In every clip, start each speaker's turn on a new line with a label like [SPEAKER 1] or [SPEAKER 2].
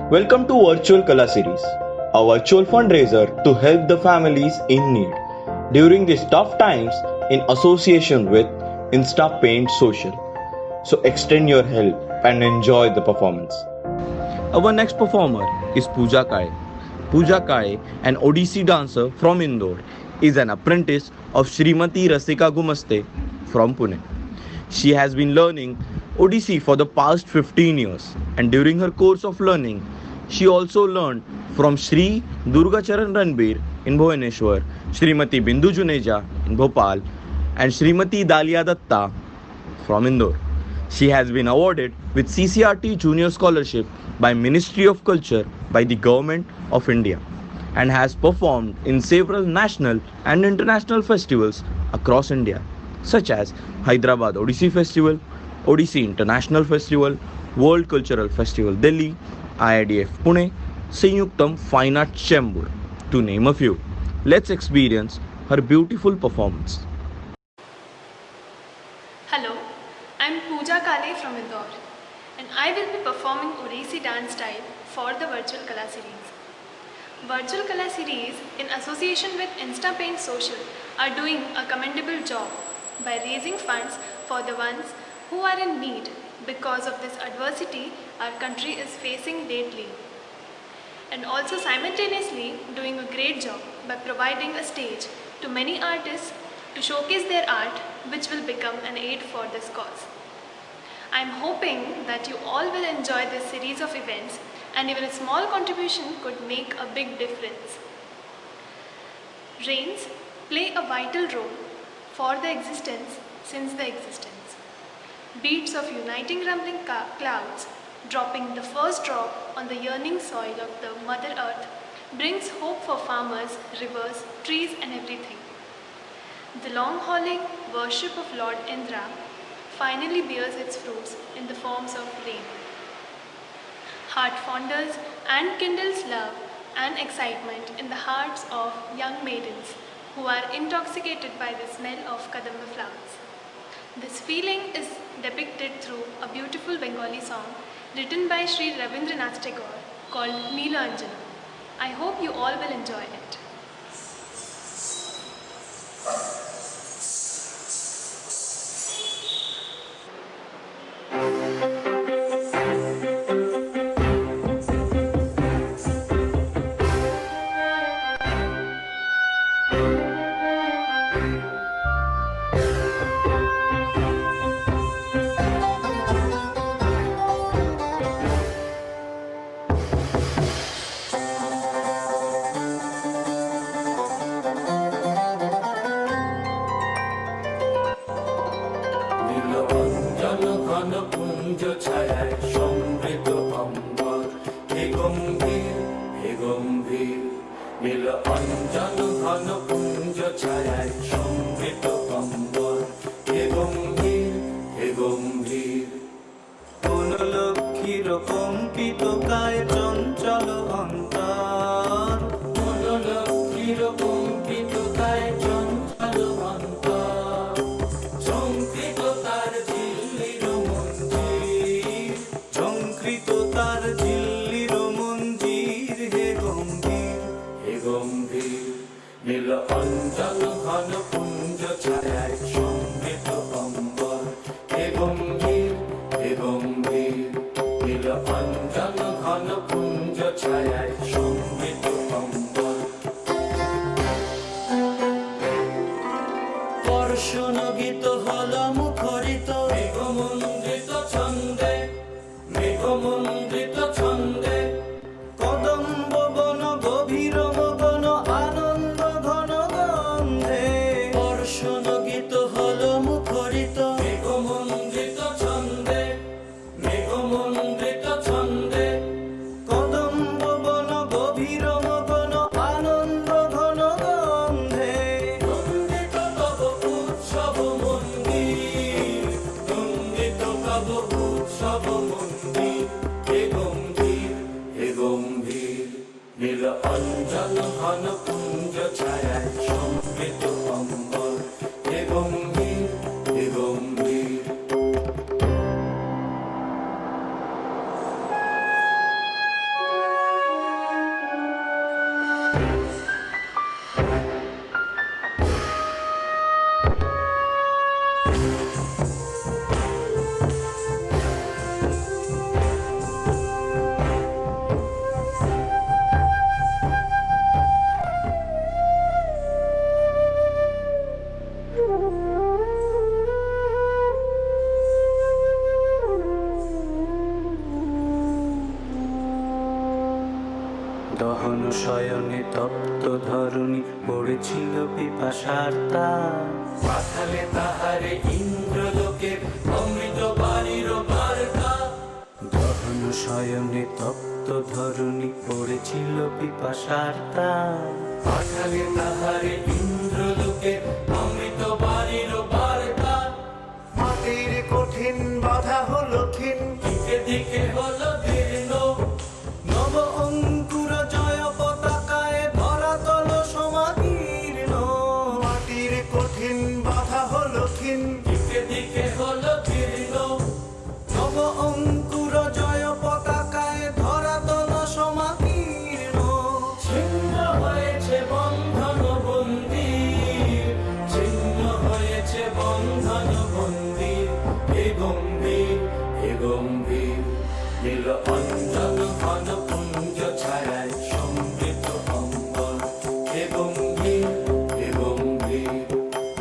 [SPEAKER 1] Welcome to Virtual Kala Series, a virtual fundraiser to help the families in need during these tough times in association with Insta Paint Social. So extend your help and enjoy the performance. Our next performer is Pooja Kale. Pooja Kale, an Odissi dancer from Indore, is an apprentice of Srimati Rasika Gumaste from Pune. She has been learning Odissi for the past 15 years, and during her course of learning, she also learned from Sri Durga Charan Ranbir in Bhubaneswar, Srimati Bindu Juneja in Bhopal, and Srimati Dalia Datta from Indore. She has been awarded with CCRT Junior Scholarship by Ministry of Culture by the Government of India and has performed in several national and international festivals across India, such as Hyderabad Odissi Festival, Odissi International Festival, World Cultural Festival Delhi, IIDF Pune, Sanyuktam Fine Arts Chembur, to name a few. Let's experience her beautiful performance.
[SPEAKER 2] Hello, I'm Pooja Kale from Indore, and I will be performing Odissi dance style for the Virtual Kala Series. Virtual Kala Series, in association with InstaPaint Social, are doing a commendable job by raising funds for the ones who are in need because of this adversity our country is facing lately, and also simultaneously doing a great job by providing a stage to many artists to showcase their art, which will become an aid for this cause. I am hoping that you all will enjoy this series of events, and even a small contribution could make a big difference. Rains play a vital role for the existence since the existence. Beats of uniting rumbling clouds dropping the first drop on the yearning soil of the Mother Earth brings hope for farmers, rivers, trees and everything. The long-hauling worship of Lord Indra finally bears its fruits in the forms of rain. Heart fondles and kindles love and excitement in the hearts of young maidens who are intoxicated by the smell of Kadamba flowers. This feeling is depicted through a beautiful Bengali song written by Sri Ravindranath Tagore called Neela Anjana. I hope you all will enjoy it.
[SPEAKER 3] Gopiro গহন শয়নে তপ্ত ধরণী পড়েছিল পিপাসার তাপ। পাঠালে তাহারে ইন্দ্রলোকের অমৃত বাণীর বার্তা। গহন শয়নে তপ্ত ধরণী পড়েছিল পিপাসার তাপ। পাঠালে তাহারে ইন্দ্রলোকের অমৃত বাণীর বার্তা। মাটির কঠিন বাধা হলো ক্ষীণ, দিকে দিকে হলো দীর্ণ। নব অঙ্কুর জয় পতাকায় ধরাতল সমাকীর্ণ। মাটির কঠিন বাধা হলো ক্ষীণ, দিকে দিকে হলো দীর্ণ। নব অঙ্কুর জয় পতাকায় ধরাতল সমাকীর্ণ। ছিন্ন হয়েছে বন্ধন বন্দির, ছিন্ন হয়েছে বন্ধন বন্দির। এ গম্ভীর, এ গম্ভীর নীল অঞ্জন ঘন পুঞ্জ ছায়ায় সমৃদ্ধ অম্বর। এ গম্ভীর, এ গম্ভীর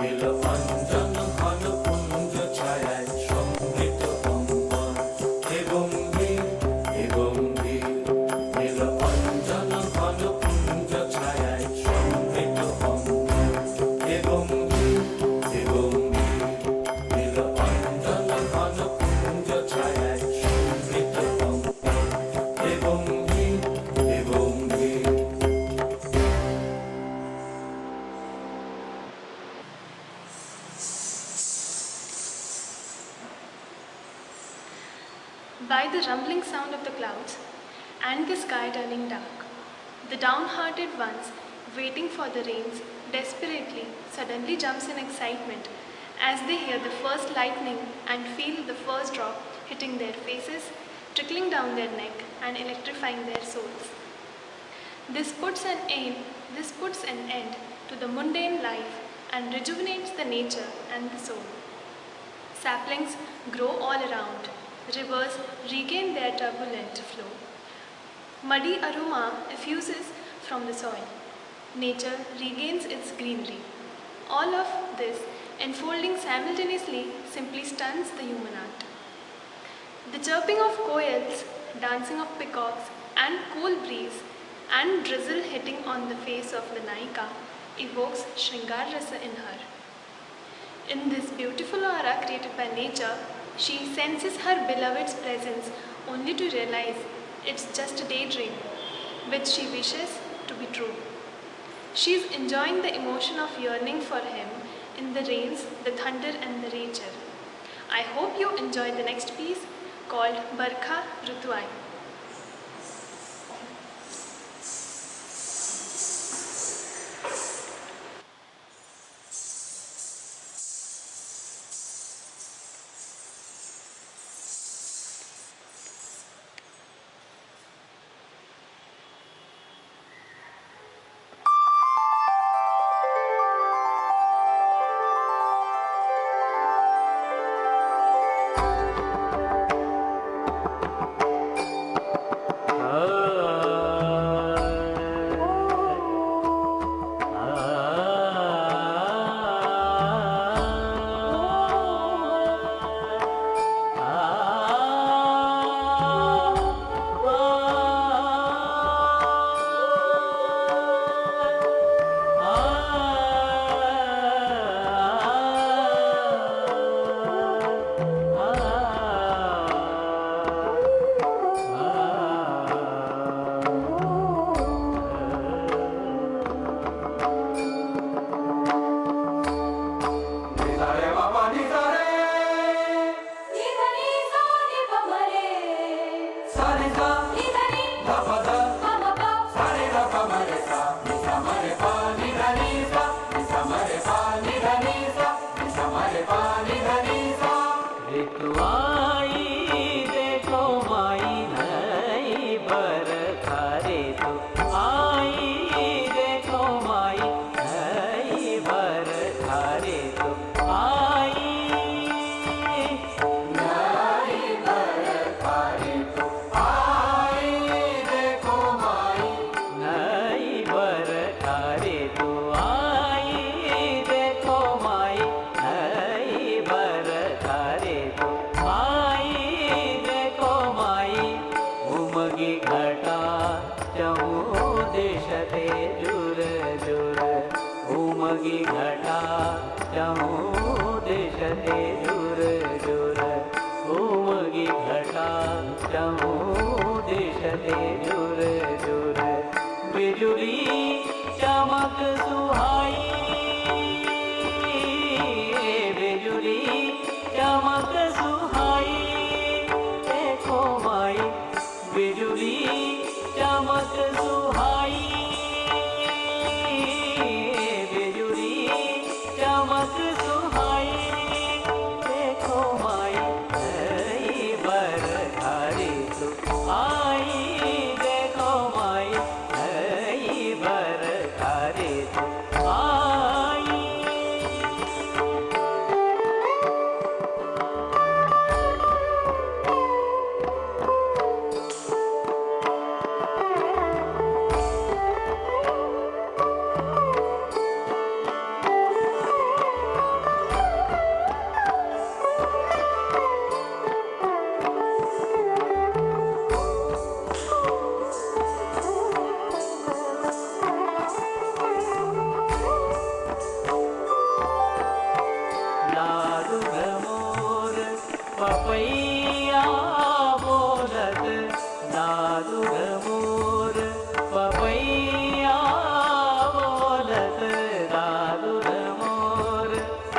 [SPEAKER 3] নীল অঞ্জন ঘন পুঞ্জ ছায়ায় সমৃদ্ধ অম্বর। এ গম্ভীর, এ গম্ভীর নীল অঞ্জন ঘন পুঞ্জ ছায়ায় সমৃদ্ধ অম্বর। এ গম্ভীর, এ গম্ভীর নীল অঞ্জন ঘন পুঞ্জ ছায়ায় সমৃদ্ধ অম্বর। এ গম্ভীর, এ গম্ভীর।
[SPEAKER 2] By the rumbling sound of the clouds and the sky turning dark, the downhearted ones waiting for the rains desperately suddenly jumps in excitement as they hear the first lightning and feel the first drop hitting their faces, trickling down their neck and electrifying their souls. This puts an end to the mundane life and rejuvenates the nature and the soul. Saplings grow all around. Rivers regain their turbulent flow. Muddy aroma effuses from the soil. Nature regains its greenery. All of this enfolding simultaneously simply stuns the human heart. The chirping of koels, dancing of peacocks, and cool breeze and drizzle hitting on the face of the Naika evokes Shringar Rasa in her. In this beautiful aura created by nature, she senses her beloved's presence only to realize it's just a daydream, which she wishes to be true. She is enjoying the emotion of yearning for him in the rains, the thunder and the nature. I hope you enjoy the next piece called Barkha Rutuai.
[SPEAKER 3] उमगी घटा चहुदिशते झुर झुर उमगी घटा चहुदिशते झुर झुर बिजुली चमक सुहाई बिजुली चमक सुहाई देखो माई बिजुली चमक सुहाई बिजुली चमक सुहाई देखो माई बरखारी तू आई देखो माई बरखारी तू आई पपैया बोलत नादुर मोर पपैया बोलत नादुर मोर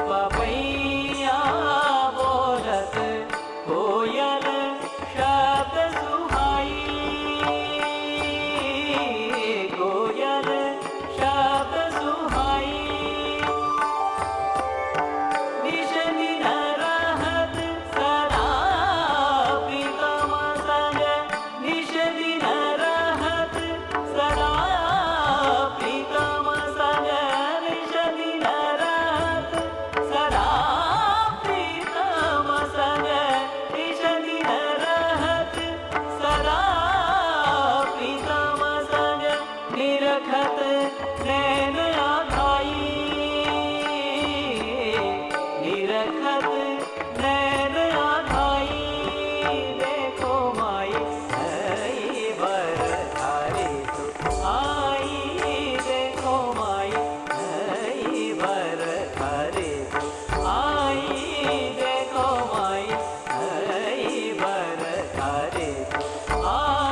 [SPEAKER 3] पपैया बोलत कोयल शब्द सुहाई कोयल शब्द सुहाई निरखत नैन आघाई निरखत नैन आघाई देखो माई बरखारी तू आई देखो माई बरखारी तू आई देखो माई बरखारी तू आई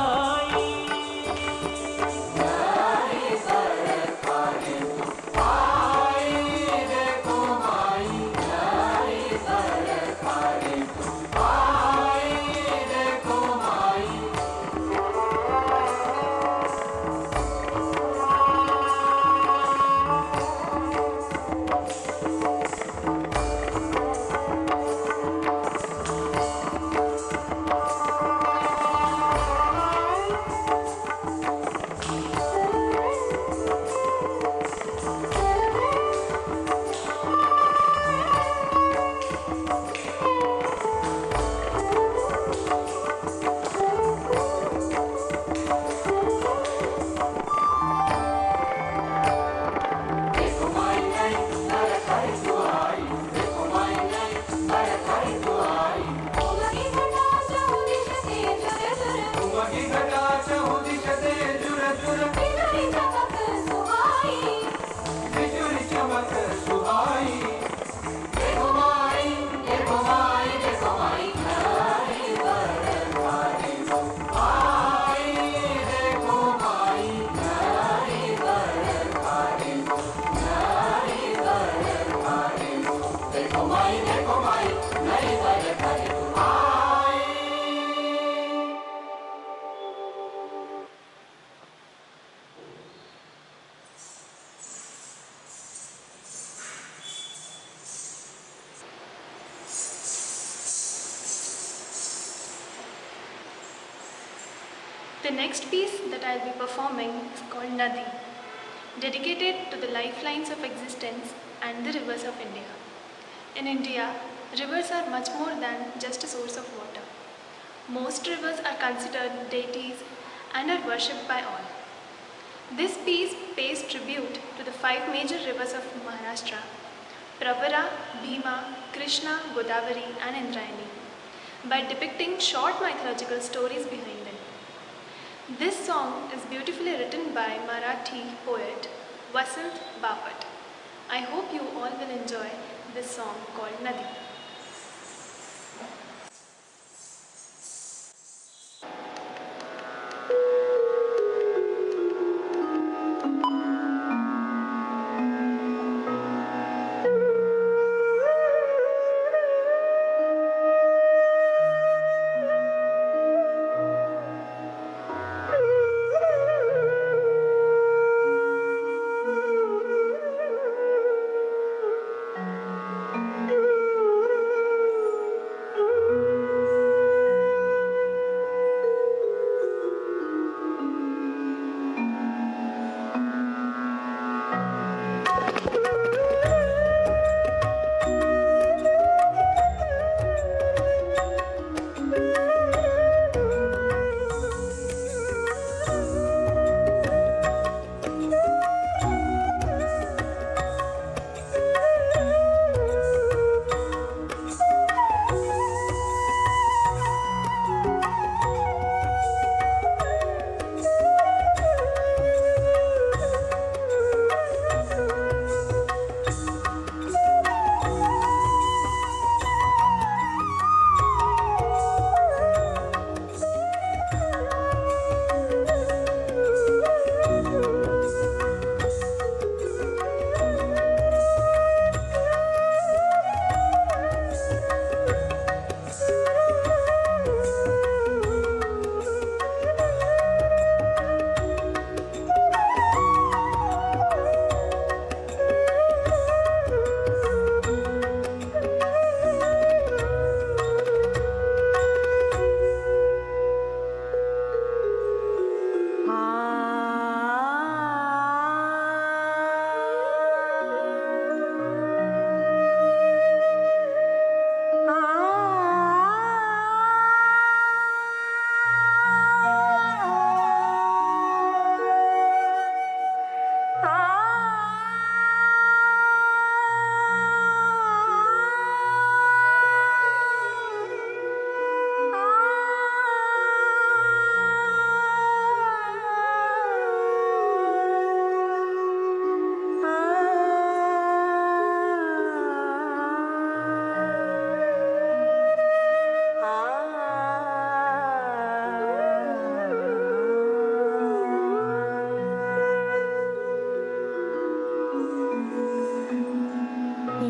[SPEAKER 2] The next piece that I'll be performing is called Nadi, dedicated to the lifelines of existence and the rivers of India. In India, rivers are much more than just a source of water. Most rivers are considered deities and are worshipped by all. This piece pays tribute to the 5 major rivers of Maharashtra: Pravara, Bhima, Krishna, Godavari and Indrayani, by depicting short mythological stories behind them. This song is beautifully written by Marathi poet Vasant Bapat. I hope you all will enjoy this song called Nadi.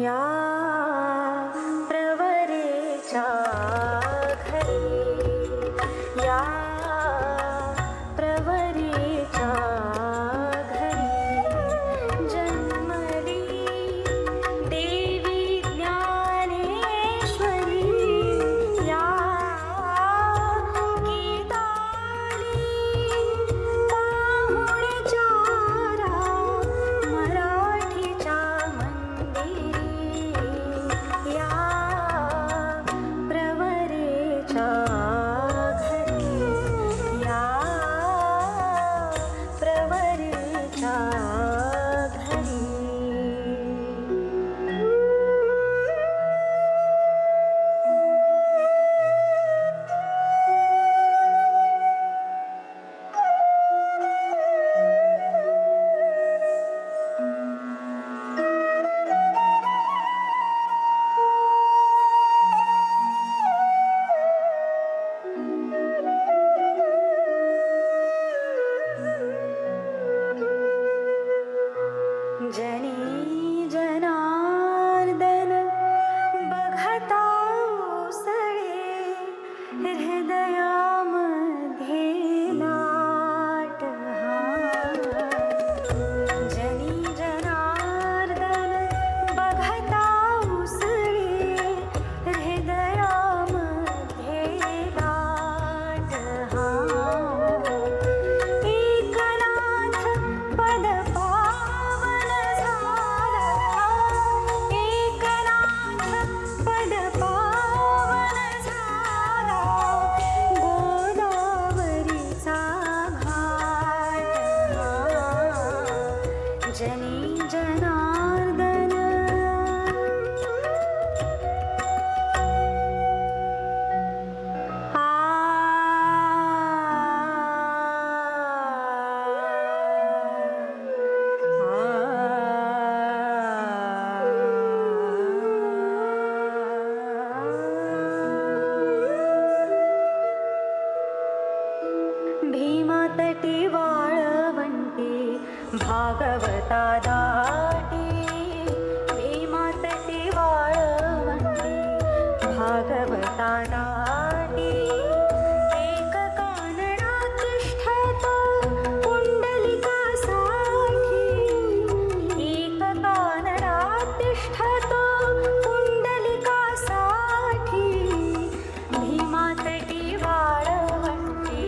[SPEAKER 4] या प्रवरेच्या घरी या प्रवरेच्या घरी जन्मली देवी ज्ञानेश्वरी या गीताली पाहुणच्या मराठीच्या या प्रवरेच्या घरी भीमातटी वाळवंटी भागवता दाटी भीमातटी वाळवंटी भागवता दाटी एक कानडा तिष्ठत पुंडलिकासाठी एक कानडा तिष्ठत पुंडलिकासाठी भीमातटी वाळवंटी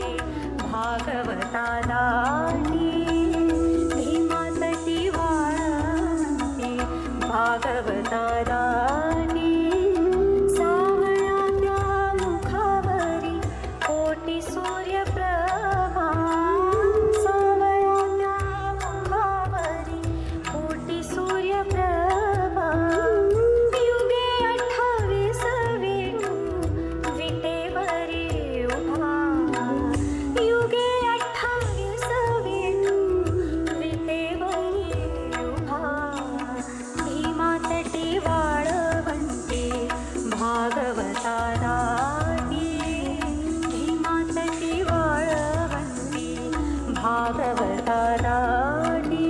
[SPEAKER 4] भागवता दाटी भीमातटी वाळवंटी भागवता दाटी सावळ्या त्या मुखावरी कोटी सूर्यप्रभा सावळ्या त्या मुखावरी कोटी सूर्यप्रभा युगे 28 वेटू विटेवरी उभा युगे 28 वेटू विटेवरी उभा भीमातटी वाळवंटी भागवता दाटी भीमातटी वाळवंटी भागवता दाटी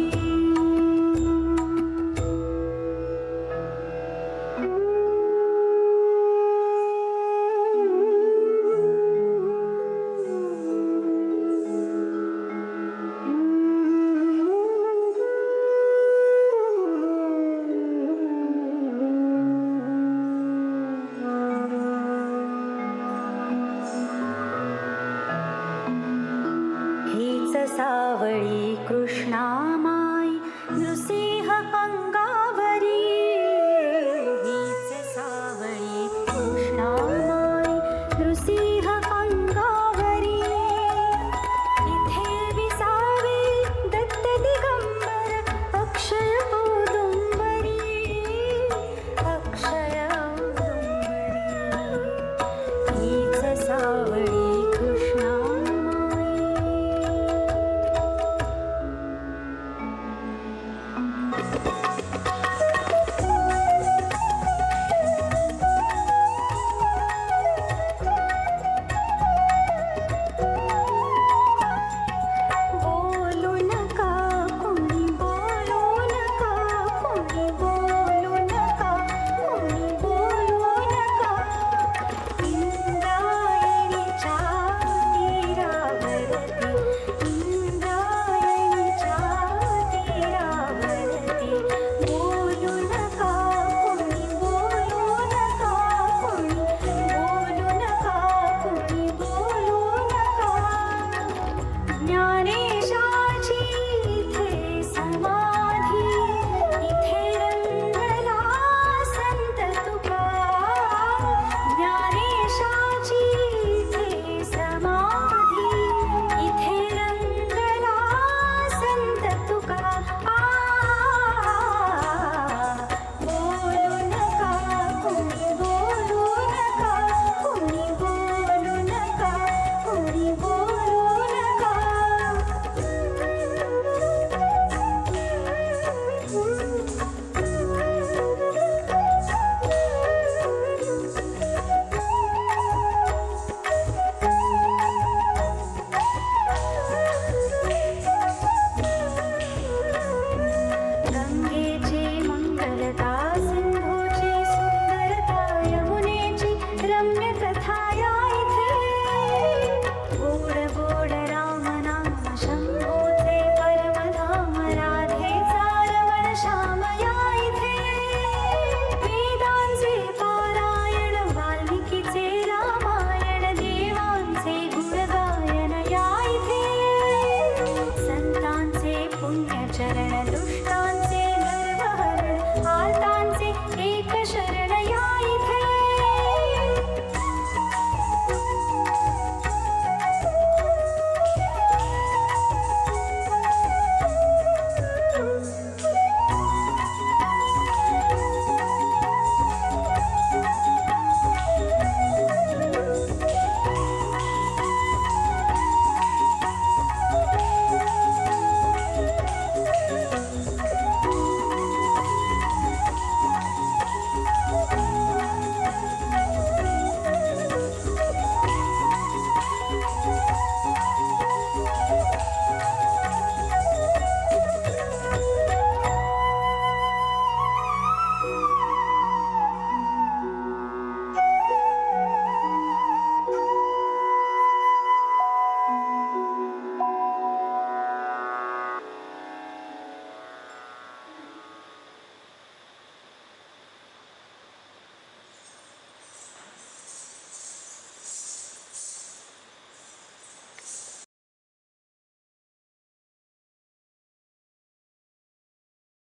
[SPEAKER 4] हीच सावळी कृष्णा